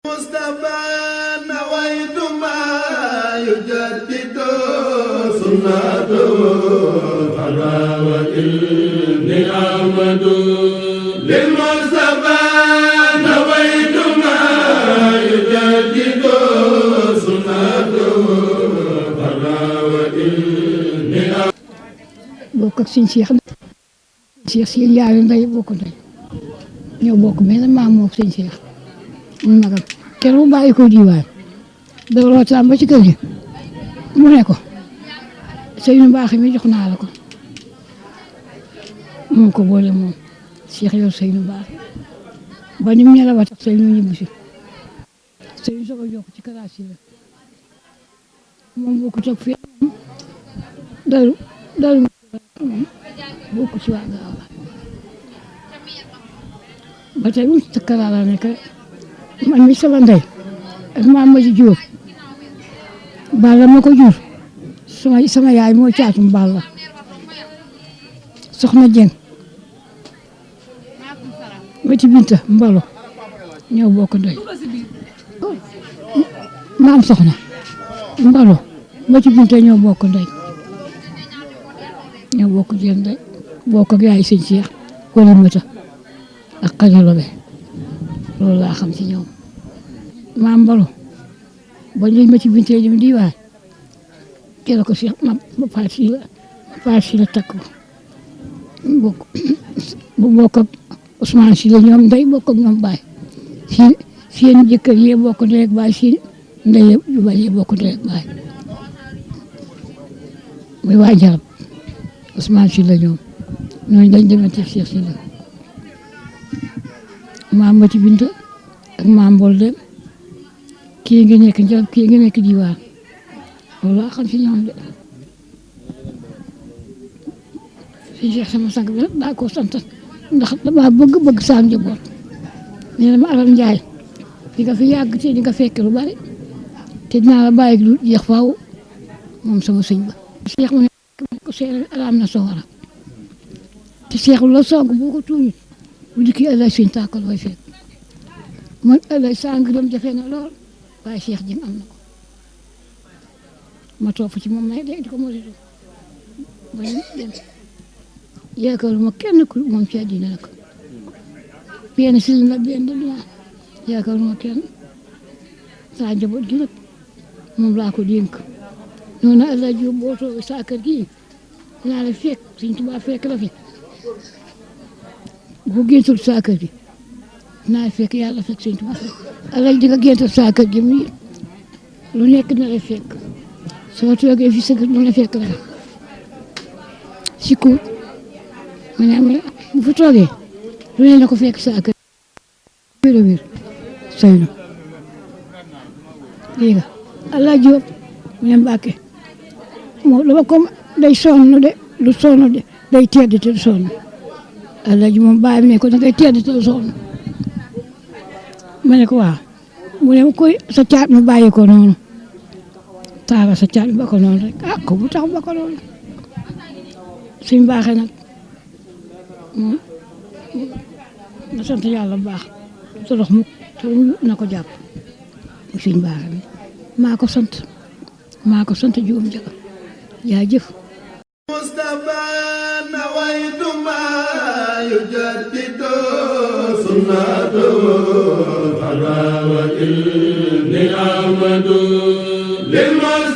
مصطفى نويت ما يجدد سنته فلا وإني أحمد للمصطفى نويت ما يجدد سنته فلا وإني bokk ak suñu Cheikh si yaayu ndey bokk ndey ñoo bokk benn maam moom suñu Cheikh ñu magam kenn mu bàyyi ko diwaan da rootaan ba ci kër gi mu ne ko sëy nu baax mi jox naa la ko moom ko boole moom Cheikh yor sëy nu baax ba ni mu ñelawa tax sëy nu ñibbi si sëy nu soog a jokk ci karaas yi la moom bokk toog fii dalu bokk ci waa gaaw ba tey mu ci karaala nekk man mi sama ndey ak maam ma ci Jóob Balla ma ko jur sama yaay moo caatum Balla soxna Jeng ma ci Binta Mbalo ñoo bokk ndey maam soxna Mbalo ma ci Binta ñoo bokk ndey ñoo bokk jën ndey bokk ak yaay sëñ Cheikh wala mata ak xajalo be loolu laa xam ci ñoom maam Mbalo ba ñu ma ci Binta jëm diwaan kela ko Cheikh ma paat si la takk bu bokk ak Ousmane si la ñoom ndey bokk ak ñoom baay seen jëkkër yi bokk ndey ak baay si ndey yu baay yi bokk ndey ak baay muy waa Njarab Ousmane si la ñoom ñooñu dañ demante Cheikh si la maam ma ci Binta ak maam Mbol dem kii ngi nekk Njarab kii ngi nekk diwaan loolu laa xam si ñoom de si Cheikh sama sang bi nag daa ko sant ndax dama bëgg saa njaboot nee na ma Aram Njaay di nga fi yàgg te di nga fekk lu bari te dinaa la bàyyi lu jeex faaw moom sama sëñ ba Cheikh mu ne ko seere alaam na sawara te Cheikh la soog boo ko tuuñut bu dikki ëllëg sëñ tàkkal way fekk man ëllëg saa ngërëm jafe na lool waaye Cheikh Jeng am na ko ma topp ci moom may dégg di ko moytu ba dem yaakaaruma kenn ku moom ci àddina nag benn si la benn duma yaakaaruma kenn saa njaboot gi nag moom laa ko dénk noonu Allah ji boo toogee saa kër gi dinaa la fekk Sëñ Tuubaa fekk la fi bu géntul saa kër gi dinaa la fekk yàlla fekk Sëñ Tuubaa Allah di nga géntul saa kër gi muy lu nekk na la fekk soo toogee fi sa kër mu la fekk la si kuut ma ne bu fi toogee lu ne la ko fekk saa kër wér Seynu dégg nga Allah Jóob mu ne Mbàkke moo dama ko day sonn de du sonn de day tedd te du sonn Allah ji moom bàyyi ne ko da ngay tedd te du sonn ma ne ko waaw mu ne koy sa caat mu bàyyi ko noonu taara sa caat ba ko noonu rek ah ko bu tax ba ko noonu suñ baaxee nag moom na sant yàlla bu baax te dox mu te na ko jàpp suñ baaxee bi maa ko sant juum jaga jaajëf مصطفى نويت ما يجدد سنته فلا وإني أحمد للمصطفى